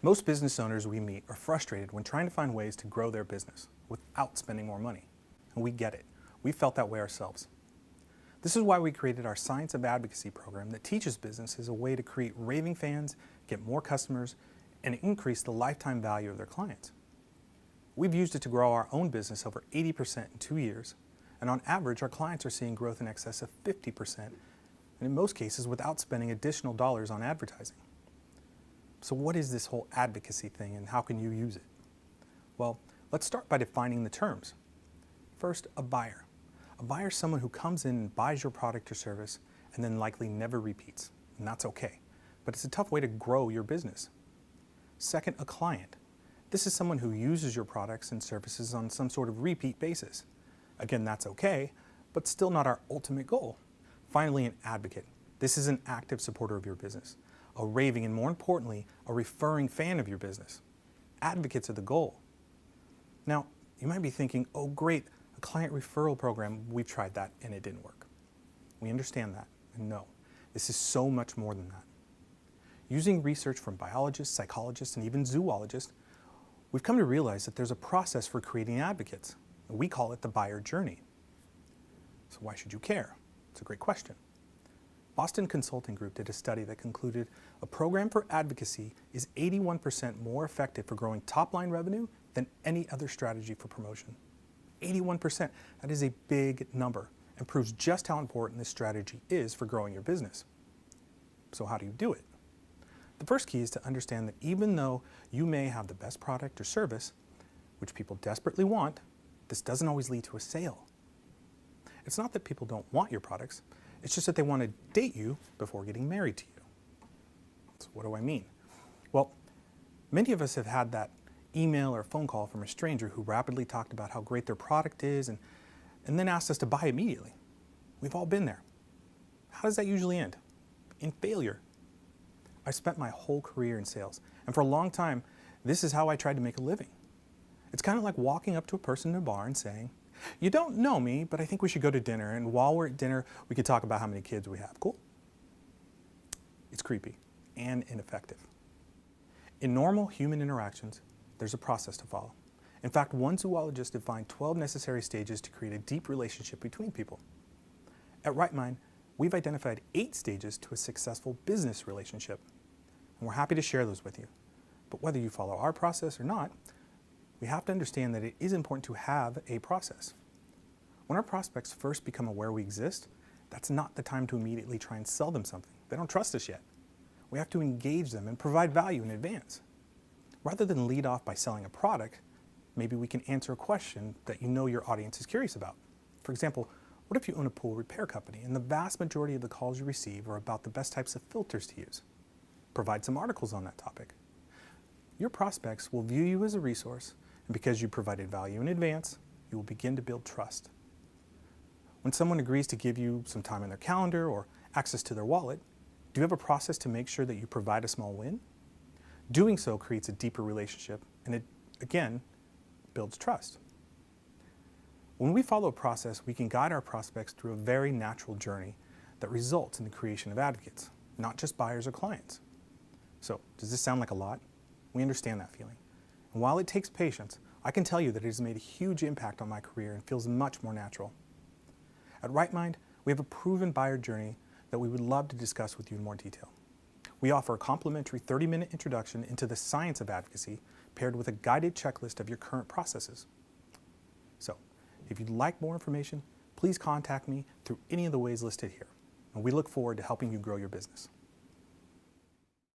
Most business owners we meet are frustrated when trying to find ways to grow their business without spending more money. And we get it. We felt that way ourselves. This is why we created our Science of Advocacy program that teaches businesses a way to create raving fans, get more customers, and increase the lifetime value of their clients. We've used it to grow our own business over 80% in 2 years, and on average, our clients are seeing growth in excess of 50%, and in most cases without spending additional dollars on advertising. So what is this whole advocacy thing and how can you use it? Well, let's start by defining the terms. First, a buyer. A buyer is someone who comes in and buys your product or service and then likely never repeats, and that's okay. But it's a tough way to grow your business. Second, a client. This is someone who uses your products and services on some sort of repeat basis. Again, that's okay, but still not our ultimate goal. Finally, an advocate. This is an active supporter of your business, a raving and, more importantly, a referring fan of your business. Advocates are the goal. Now, you might be thinking, oh great, a client referral program, we've tried that and it didn't work. We understand that, and no, this is so much more than that. Using research from biologists, psychologists, and even zoologists, we've come to realize that there's a process for creating advocates. We call it the buyer journey. So why should you care? It's a great question. Boston Consulting Group did a study that concluded a program for advocacy is 81% more effective for growing top-line revenue than any other strategy for promotion. 81%, that is a big number and proves just how important this strategy is for growing your business. So how do you do it? The first key is to understand that even though you may have the best product or service, which people desperately want, this doesn't always lead to a sale. It's not that people don't want your products, it's just that they want to date you before getting married to you. So what do I mean? Well, many of us have had that email or phone call from a stranger who rapidly talked about how great their product is and then asked us to buy immediately. We've all been there. How does that usually end? In failure. I spent my whole career in sales, and for a long time, this is how I tried to make a living. It's kind of like walking up to a person in a bar and saying, you don't know me, but I think we should go to dinner, and while we're at dinner, we could talk about how many kids we have. Cool? It's creepy and ineffective. In normal human interactions, there's a process to follow. In fact, one zoologist defined 12 necessary stages to create a deep relationship between people. At RightMind, we've identified 8 stages to a successful business relationship, and we're happy to share those with you. But whether you follow our process or not, we have to understand that it is important to have a process. When our prospects first become aware we exist, that's not the time to immediately try and sell them something. They don't trust us yet. We have to engage them and provide value in advance. Rather than lead off by selling a product, maybe we can answer a question that you know your audience is curious about. For example, what if you own a pool repair company and the vast majority of the calls you receive are about the best types of filters to use? Provide some articles on that topic. Your prospects will view you as a resource, and because you provided value in advance, you will begin to build trust. When someone agrees to give you some time in their calendar or access to their wallet, do you have a process to make sure that you provide a small win? Doing so creates a deeper relationship, and it, again, builds trust. When we follow a process, we can guide our prospects through a very natural journey that results in the creation of advocates, not just buyers or clients. So, does this sound like a lot? We understand that feeling. And while it takes patience, I can tell you that it has made a huge impact on my career and feels much more natural. At RightMind, we have a proven buyer journey that we would love to discuss with you in more detail. We offer a complimentary 30-minute introduction into the science of advocacy paired with a guided checklist of your current processes. So, if you'd like more information, please contact me through any of the ways listed here, and we look forward to helping you grow your business.